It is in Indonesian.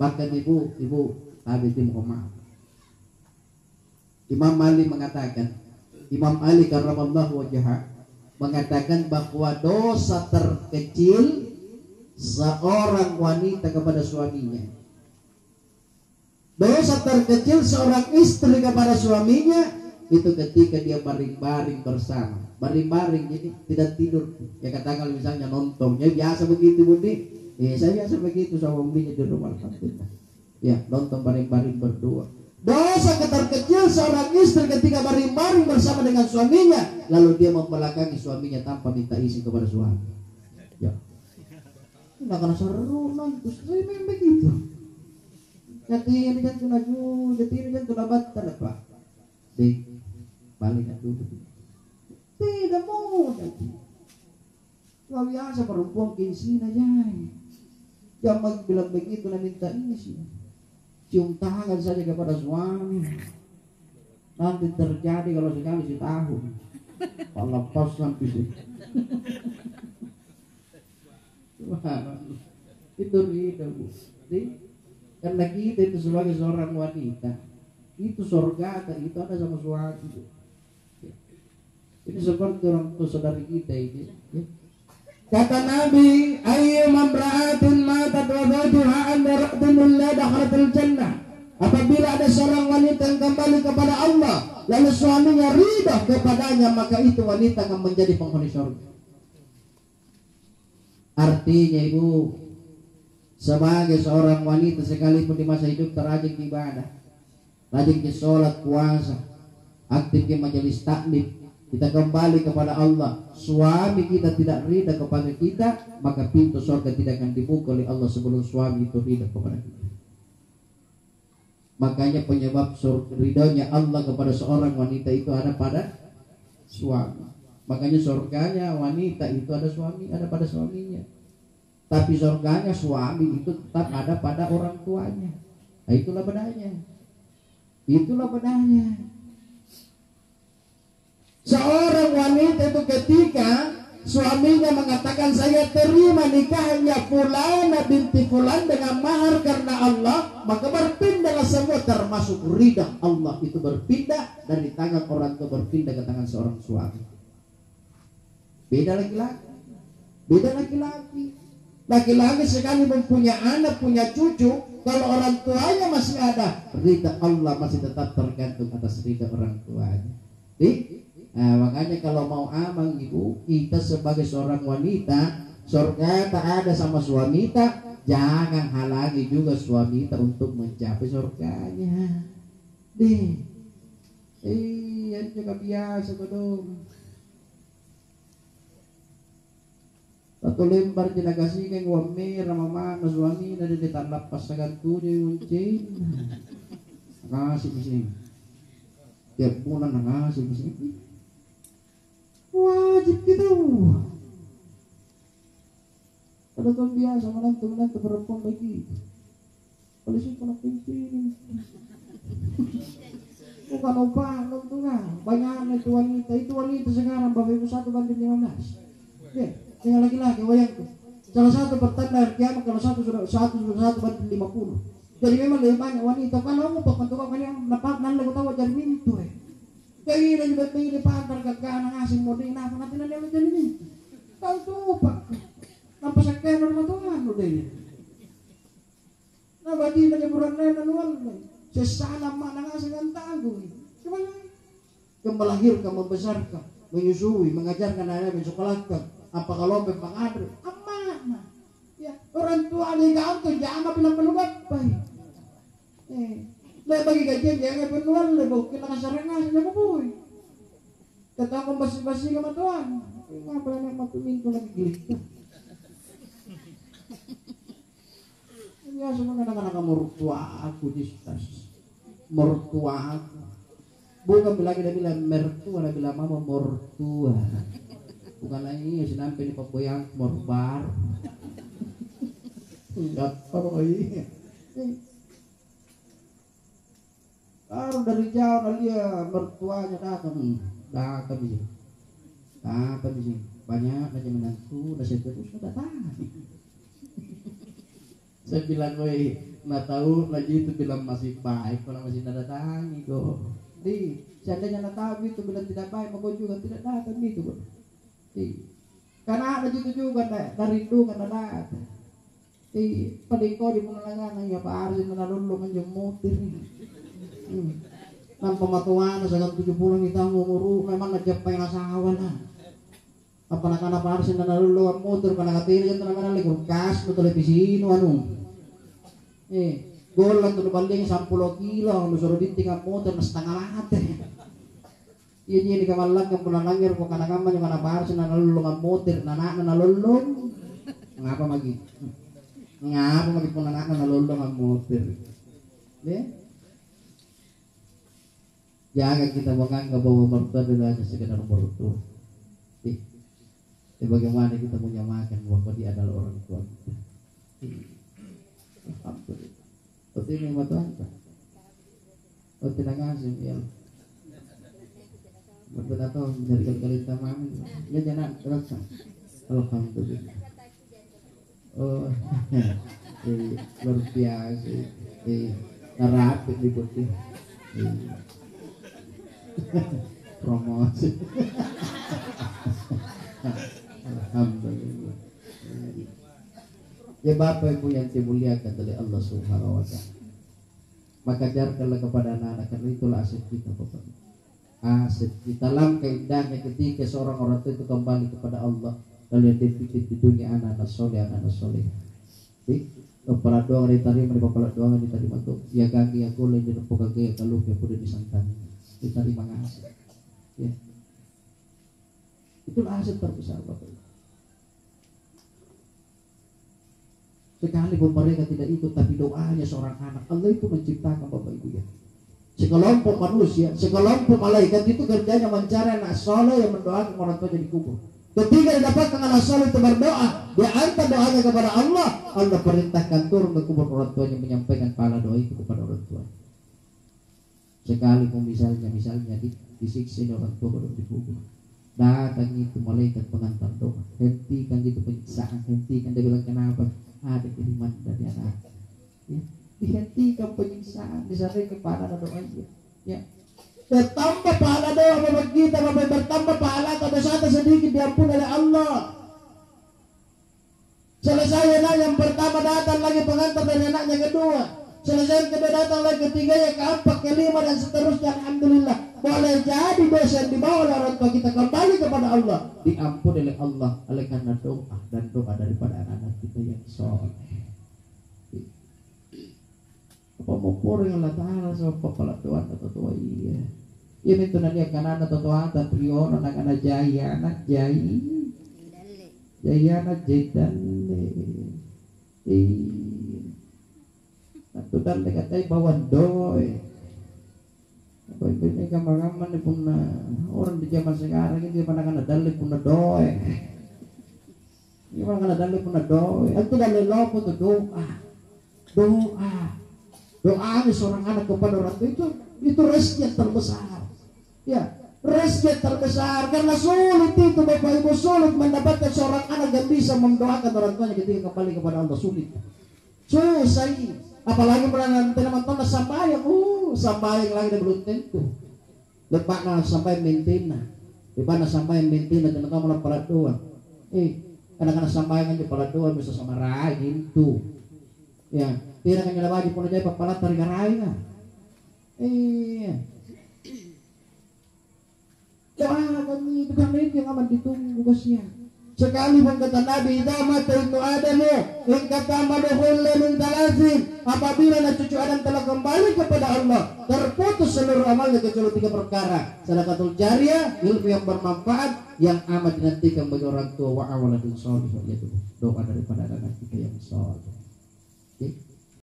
Bahkan ibu habis maaf. Imam Ali mengatakan, Imam Ali karramallahu wajhah mengatakan bahwa dosa terkecil seorang wanita kepada suaminya, dosa terkecil seorang istri kepada suaminya itu ketika dia baring-baring bersama. Baring-baring jadi tidak tidur. Ya katakan misalnya nonton, ya biasa begitu Budi. Saya biasa begitu sama umbinya di rumah, alhamdulillah. Ya, nonton baring-baring berdua. Dosa terkecil seorang istri ketika baring-baring bersama dengan suaminya, lalu dia membelakangi suaminya tanpa minta izin kepada suami. Ya. Tidak karena seru nonton, memang begitu. Jadi jangan tuna ju, jadi jangan tuna batal apa? Balik dulu. Tidak mau jadi. Gak biasa perempuan kinsin aja. Jangan bilang begitu nak minta izin. Cium tangan saja kepada suami. Nanti terjadi kalau sekali setahun. Kalau lepas sampai situ. Itu ridho Bu. Karena kita itu sebagai seorang wanita, itu surga itu ada sama suami. Ini seperti orang tua saudari kita ini. Kata Nabi, ayyuma imra'atin matat wa zawjuha an ra'dunillah dakhalatul jannah. Apabila ada seorang wanita yang kembali kepada Allah, lalu suaminya ridha kepadanya, maka itu wanita akan menjadi penghuni surga. Artinya Ibu, sebagai seorang wanita sekalipun di masa hidup terajin ibadah, rajin ke sholat, puasa, aktif ke majelis taklim, kita kembali kepada Allah, suami kita tidak ridha kepada kita, maka pintu surga tidak akan dibuka oleh Allah sebelum suami itu ridha kepada kita. Makanya penyebab ridhonya Allah kepada seorang wanita itu ada pada suami. Makanya surganya wanita itu ada suami, ada pada suaminya. Tapi surganya suami itu tetap ada pada orang tuanya. Nah, itulah bedanya. Itulah bedanya. Seorang wanita itu ketika suaminya mengatakan saya terima nikahnya Fulana binti Fulan dengan mahar karena Allah, maka berpindahlah semua termasuk ridha Allah itu berpindah dari tangan orang tua berpindah ke tangan seorang suami. Beda laki-laki. Beda laki-laki. Laki-laki sekali mempunyai anak, punya cucu, kalau orang tuanya masih ada, ridha Allah masih tetap tergantung atas ridha orang tuanya. Nah, makanya kalau mau aman Ibu, kita sebagai seorang wanita, surga tak ada sama suami kita, jangan halangi juga suami kita untuk mencapai surganya. Iya juga biasa dong. Satu lembar jenaka sikeng wame ramama suami dari ditandap pasangan tuh diuncin. Ngasih bising. Tiap bulan ngasih bising. Wajib gitu. Kalau kan biasa menantu perempuan begitu. Polisi kena pimpin. Bukan opang tuh kan. Banyak itu wanita sekarang Bapak Ibu 1/15. Ya, tinggal laki-laki wayangku. Salah satu pertanda kiamat kalau satu sudah 1/50. Jadi memang lebih banyak wanita. Kalau mau tukang yang dapat nanti tahu jadi mintu. Jadi dia juga pilih pantar kagana ngasih moding apa nanti dia menjadi ini. Kau tuh pak, tanpa sekian rumah Tuhan udah ini. Nah bagi dia bulan lain anuan, sesana mana ngasih kan tanggung. Semuanya melahirkan, membesarkan, menyusui, mengajarkan anak mensekolahkan. Apa kalau mengadri, amanah. Ya orang tua dia gantung jangan bilang perlu baik. Lah bagi gajian jangan penuan le bau kita kasarengan le boy. Ketemu basi-basi sama Tuhan. Ngapa nak matu mintu lagi gitu. Ya semua kadang-kadang mertua aku distas. Mertua aku. Bukan lagi dia bilang mertua, dia bilang mama mertua. Bukan lagi sinampe di papoyang morbar. Enggak tahu ini. Baru dari jauh dia mertuanya datang di sini. Banyak aja menantu, udah saya terus datang. Saya bilang, Nggak tahu lagi itu bilang masih baik, kalau masih datangi kok. Di seandainya tahu itu bilang tidak baik, maka juga tidak datang gitu kok. Karena ada itu juga dari itu karena datang. Padiko di pengelangan ya Pak Arsin menalulungan jemutir nih. Tanpa matuan sekarang 70 kita ngumuru memang ngejep pengen asawan lah. Apa nak Pak Arsin menalulungan muter karena katanya itu namanya lagi kulkas atau televisi itu anu. Golan tuh balik 10 kilo, lu suruh dinting motor setengah mati. Iya jadi kamalan yang pulang langir kok kana kaman yang mana bahar sih nalulung motor, nana nalulung. Ngapa lagi? Ngapa lagi pun anak nalulung motor? Deh. Jaga kita bukan ke bawah mertua dulu aja sekedar mertua. Bagaimana kita punya makan bahwa dia adalah orang tua kita. Alhamdulillah. Betul ni matuan tak? Betul nak asing ya. Betul atau dari kali tamam. Ya jangan terasa. Alhamdulillah. Oh, luar biasa. Rapid di putih. Promosi. Alhamdulillah. Ya Bapak Ibu yang dimuliakan oleh Allah Subhanahu wa taala. Maka ajarkanlah kepada anak-anak, karena itulah aset kita Bapak. Aset kita dalam keindahannya ketika seorang orang tua itu kembali kepada Allah lalu di dunia anak-anak soleh, anak-anak soleh. Kepala doang diterima, kepala doang diterima tuh. Ya kaki aku lagi nepuk kaki kalau dia sudah disantani. Diterima ngasih. Ya. Itulah aset terbesar Bapak. Sekalipun mereka tidak ikut, tapi doanya seorang anak, Allah itu menciptakan Bapak Ibu ya. Sekelompok manusia, sekelompok malaikat itu kerjanya mencari anak soleh yang mendoakan orang tuanya di kubur. Ketika didapatkan anak soleh itu berdoa, dia hantar doanya kepada Allah. Allah perintahkan turun ke kubur orang tuanya menyampaikan pahala doa itu kepada orang tua. Sekalipun misalnya disiksa orang tua di kubur, datang itu malaikat pengantar doa, hentikan itu penyiksaan, hentikan. Dia bilang kenapa? Ada kiriman dari anak, ya, dihentikan penyiksaan, disaring pahala doanya, ya. Bertambah pahala doa Bapak kita, Bapak bertambah pahala atau dosa sedikit diampuni oleh Allah. Selesai anak yang pertama datang lagi pengantar dari anaknya kedua, selesai kedua datang lagi ketiga, ya keempat, kelima dan seterusnya. Alhamdulillah, boleh jadi dosa yang dibawa oleh orang tua kita kembali kepada Allah, diampuni oleh Allah oleh karena doa dan doa daripada anak-anak kita yang soleh. Apa mau yang Allah Taala sama kepala doa atau doa iya. Ini tuh nanti akan anak atau ada prion anak-anak jaya anak jaya anak jedale. Atau dan dikatai bawa doi. Apa ini kamar-kamar ni pun orang di zaman sekarang ini mana-mana dalil pun doi. Ini mana-mana dalil pun doi. Itu dalil lo pun doa seorang anak kepada orang tua itu rezeki yang terbesar. Ya, rezeki terbesar karena sulit itu Bapak Ibu, sulit mendapatkan seorang anak yang bisa mendoakan orang tuanya ketika kembali kepada Allah, sulit. Susah. Apalagi pernah nanti nonton sampai sampai lagi dah belum tentu. Lepas nak sampai maintain, lepas nak sampai maintain dan kamu nak palat doa. Kadang-kadang sampai kan di palat doa bisa sama rajin tu. Ya, tidak kan nyala wajib pun aja palat tarik rai kan. Doa kami bukan itu yang amat ditunggu kasihan. Sekali pun kata Nabi, "Idza mata ibnu Adamu, in katamaduhul min talazim." Apabila anak cucu Adam telah kembali kepada Allah, terputus seluruh amalnya kecuali 3 perkara. Sedekatul jariyah, ilmu yang bermanfaat yang amat dinantikan bagi orang tua, wa awaladun sholih, yaitu doa daripada anak kita yang saleh.